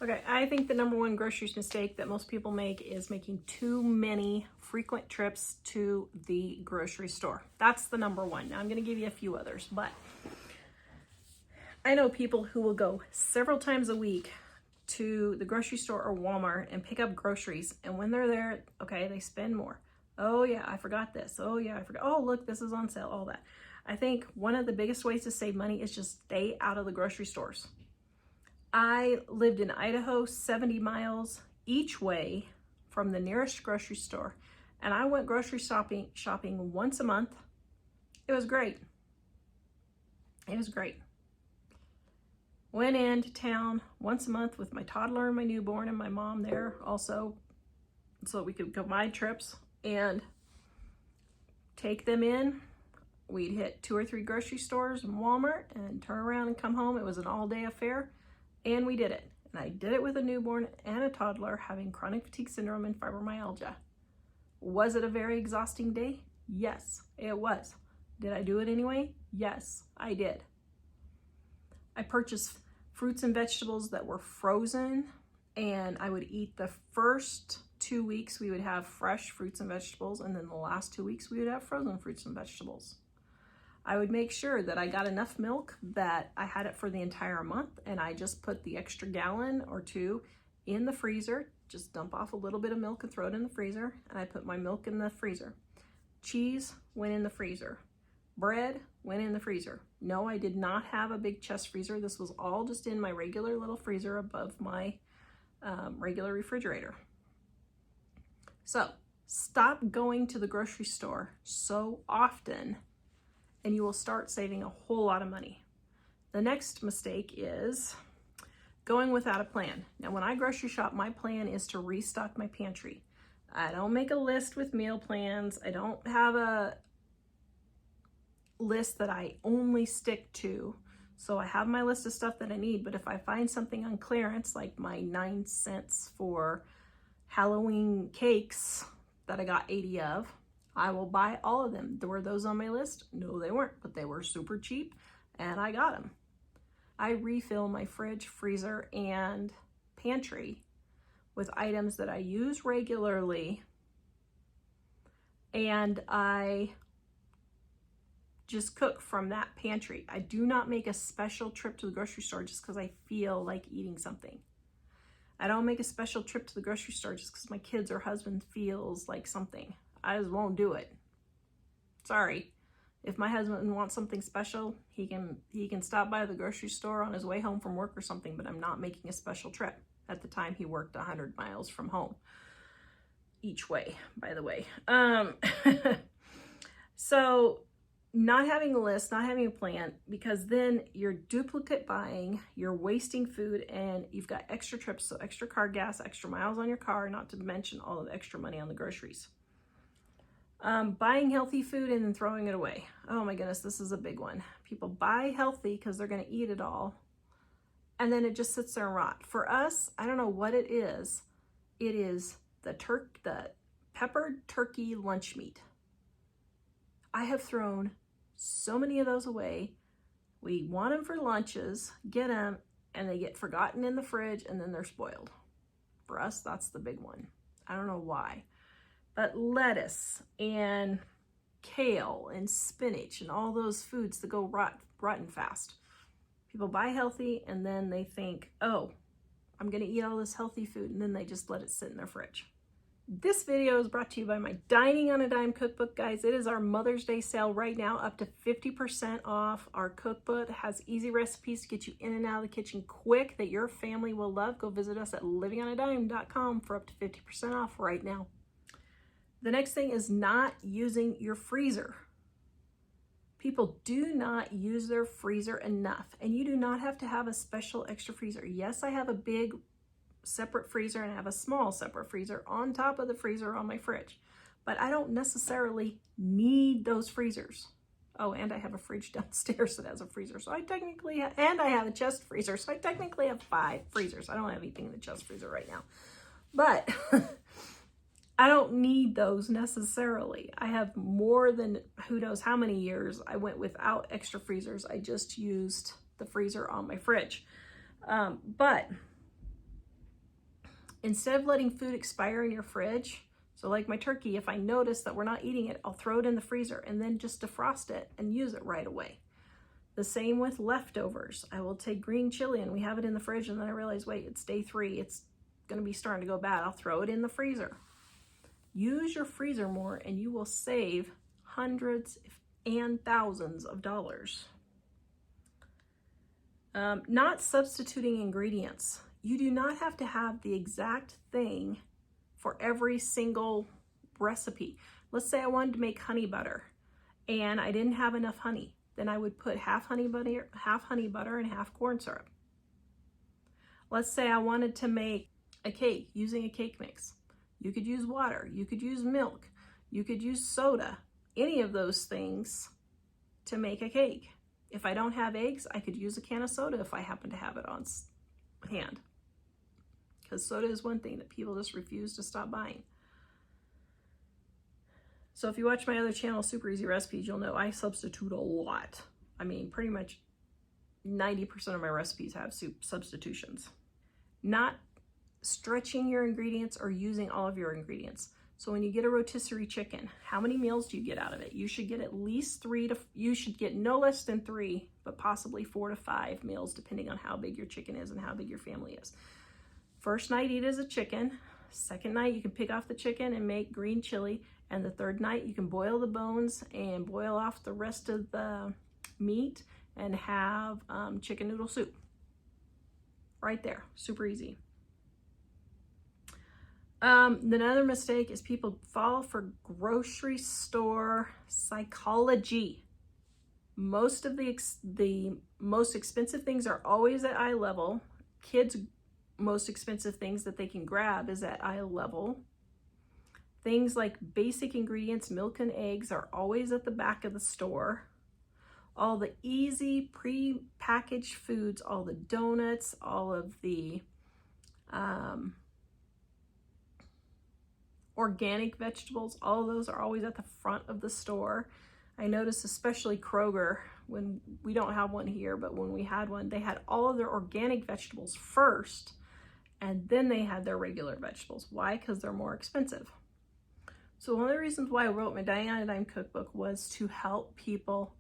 Okay, I think the number one grocery mistake that most people make is making too many frequent trips to the grocery store. That's the number one. Now I'm going to give you a few others, but I know people who will go several times a week to the grocery store or Walmart and pick up groceries. And when they're there, okay, they spend more. Oh yeah, I forgot this. Oh yeah, I forgot. Oh, look, this is on sale, all that. I think one of the biggest ways to save money is just stay out of the grocery stores. I lived in Idaho, 70 miles each way from the nearest grocery store. And I went grocery shopping once a month. It was great. It was great. Went into town once a month with my toddler and my newborn and my mom there also, so we could combine trips and take them in. We'd hit 2 or 3 grocery stores and Walmart and turn around and come home. It was an all-day affair, and we did it. And I did it with a newborn and a toddler having chronic fatigue syndrome and fibromyalgia. Was it a very exhausting day? Yes, it was. Did I do it anyway? Yes, I did. I purchased fruits and vegetables that were frozen, and I would eat the first 2 weeks we would have fresh fruits and vegetables, and then the last 2 weeks we would have frozen fruits and vegetables. I would make sure that I got enough milk that I had it for the entire month, and I just put the extra gallon or 2 in the freezer, just dump off a little bit of milk and throw it in the freezer, and I put my milk in the freezer. Cheese went in the freezer. Bread went in the freezer. No, I did not have a big chest freezer. This was all just in my regular little freezer above my regular refrigerator. So stop going to the grocery store so often and you will start saving a whole lot of money. The next mistake is going without a plan. Now, when I grocery shop, my plan is to restock my pantry. I don't make a list with meal plans. I don't have a list that I only stick to. So I have my list of stuff that I need, but if I find something on clearance, like my 9 cents for Halloween cakes that I got 80 of, I will buy all of them. Were those on my list? No, they weren't, but they were super cheap and I got them. I refill my fridge, freezer, and pantry with items that I use regularly, and I just cook from that pantry. I do not make a special trip to the grocery store just because I feel like eating something. I don't make a special trip to the grocery store just because my kids or husband feels like something. I just won't do it. Sorry. If my husband wants something special, he can stop by the grocery store on his way home from work or something, but I'm not making a special trip. At the time, he worked 100 miles from home each way, by the way. So not having a list, not having a plan, because then you're duplicate buying, you're wasting food, and you've got extra trips, so extra car gas, extra miles on your car, not to mention all of the extra money on the groceries. Buying healthy food and then throwing it away. Oh my goodness, this is a big one. People buy healthy because they're going to eat it all, and then it just sits there and rot. For us, I don't know what it is. It is the peppered turkey lunch meat. I have thrown so many of those away. We want them for lunches, get them, and they get forgotten in the fridge, and then they're spoiled. For us, that's the big one. I don't know why. But lettuce and kale and spinach and all those foods that go rotten fast. People buy healthy and then they think, oh, I'm going to eat all this healthy food, and then they just let it sit in their fridge. This video is brought to you by my Dining on a Dime cookbook, guys. It is our Mother's Day sale right now, up to 50% off. Our cookbook has easy recipes to get you in and out of the kitchen quick that your family will love. Go visit us at livingonadime.com for up to 50% off right now. The next thing is not using your freezer. People do not use their freezer enough, and you do not have to have a special extra freezer. Yes, I have a big separate freezer and I have a small separate freezer on top of the freezer on my fridge, but I don't necessarily need those freezers. Oh, and I have a fridge downstairs that has a freezer, so I technically and I have a chest freezer, so I technically have 5 freezers. I don't have anything in the chest freezer right now, but I don't need those necessarily. I have more than who knows how many years I went without extra freezers. I just used the freezer on my fridge. But Instead of letting food expire in your fridge, so like my turkey, if I notice that we're not eating it, I'll throw it in the freezer and then just defrost it and use it right away. The same with leftovers. I will take green chili and we have it in the fridge and then I realize, wait, it's day 3. It's going to be starting to go bad. I'll throw it in the freezer. Use your freezer more and you will save hundreds and thousands of dollars. Not substituting ingredients. You do not have to have the exact thing for every single recipe. Let's say I wanted to make honey butter and I didn't have enough honey. Then I would put half honey butter and half corn syrup. Let's say I wanted to make a cake using a cake mix. You could use water, you could use milk, you could use soda, any of those things to make a cake. If I don't have eggs, I could use a can of soda if I happen to have it on hand. Because soda is one thing that people just refuse to stop buying. So if you watch my other channel, Super Easy Recipes, you'll know I substitute a lot. I mean, pretty much 90% of my recipes have substitutions. Not stretching your ingredients or using all of your ingredients. So when you get a rotisserie chicken, how many meals do you get out of it? You should get at least you should get no less than 3, but possibly 4 to 5 meals, depending on how big your chicken is and how big your family is. First night, eat as a chicken. Second night, you can pick off the chicken and make green chili. And the third night, you can boil the bones and boil off the rest of the meat and have chicken noodle soup. Right there, super easy. Another mistake is people fall for grocery store psychology. Most of the most expensive things are always at eye level. Kids' most expensive things that they can grab is at eye level. Things like basic ingredients, milk and eggs, are always at the back of the store. All the easy pre-packaged foods, all the donuts, all of the organic vegetables, all of those are always at the front of the store. I noticed especially Kroger, when we don't have one here, but when we had one, they had all of their organic vegetables first, and then they had their regular vegetables. Why? Because they're more expensive. So one of the reasons why I wrote my Dining on a Dime cookbook was to help people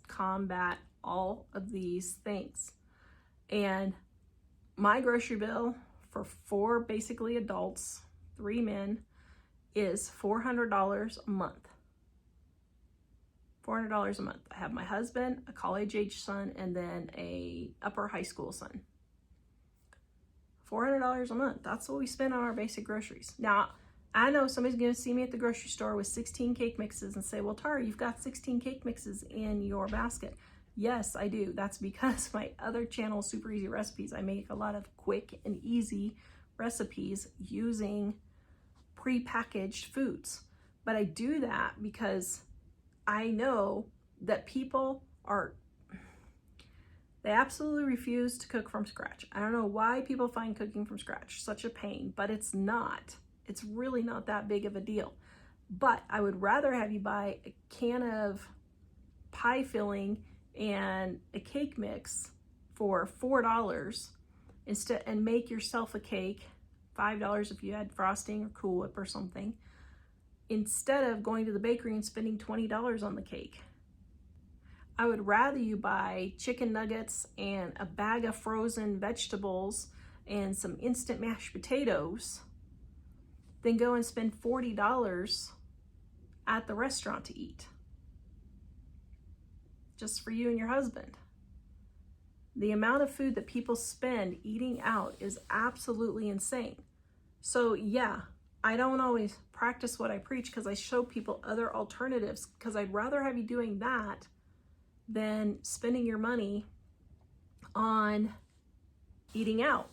combat all of these things. And my grocery bill for 4 basically adults, 3 men, is $400 a month. $400 a month. I have my husband, a college-age son, and then a upper high school son. $400 a month. That's what we spend on our basic groceries. Now, I know somebody's going to see me at the grocery store with 16 cake mixes and say, well, Tara, you've got 16 cake mixes in your basket. Yes, I do. That's because my other channel, Super Easy Recipes, I make a lot of quick and easy recipes using pre-packaged foods. But I do that because I know that people they absolutely refuse to cook from scratch. I don't know why people find cooking from scratch such a pain, but it's not. It's really not that big of a deal. But I would rather have you buy a can of pie filling and a cake mix for $4 instead, and make yourself a cake, $5 if you had frosting or Cool Whip or something, instead of going to the bakery and spending $20 on the cake. I would rather you buy chicken nuggets and a bag of frozen vegetables and some instant mashed potatoes than go and spend $40 at the restaurant to eat. Just for you and your husband. The amount of food that people spend eating out is absolutely insane. So yeah, I don't always practice what I preach because I show people other alternatives, because I'd rather have you doing that than spending your money on eating out.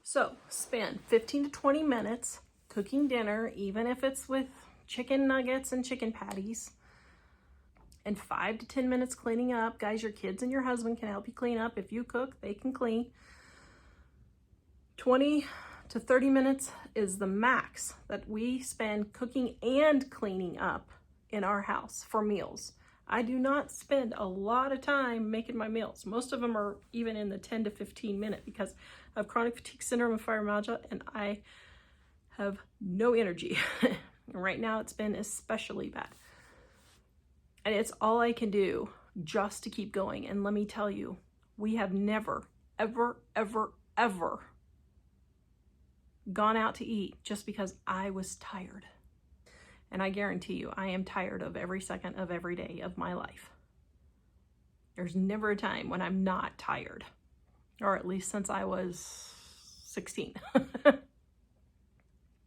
So spend 15 to 20 minutes cooking dinner, even if it's with chicken nuggets and chicken patties, and 5 to 10 minutes cleaning up. Guys, your kids and your husband can help you clean up. If you cook, they can clean. 20 to 30 minutes is the max that we spend cooking and cleaning up in our house for meals. I do not spend a lot of time making my meals. Most of them are even in the 10 to 15 minute because I have chronic fatigue syndrome and fibromyalgia, and I have no energy. Right now it's been especially bad. And it's all I can do just to keep going. And let me tell you, we have never, ever, ever, ever gone out to eat just because I was tired. And I guarantee you, I am tired of every second of every day of my life. There's never a time when I'm not tired, or at least since I was 16.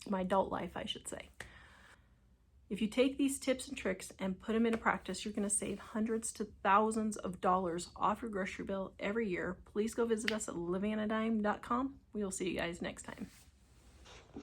My adult life, I should say. If you take these tips and tricks and put them into practice, you're going to save hundreds to thousands of dollars off your grocery bill every year. Please go visit us at livingonadime.com. We will see you guys next time.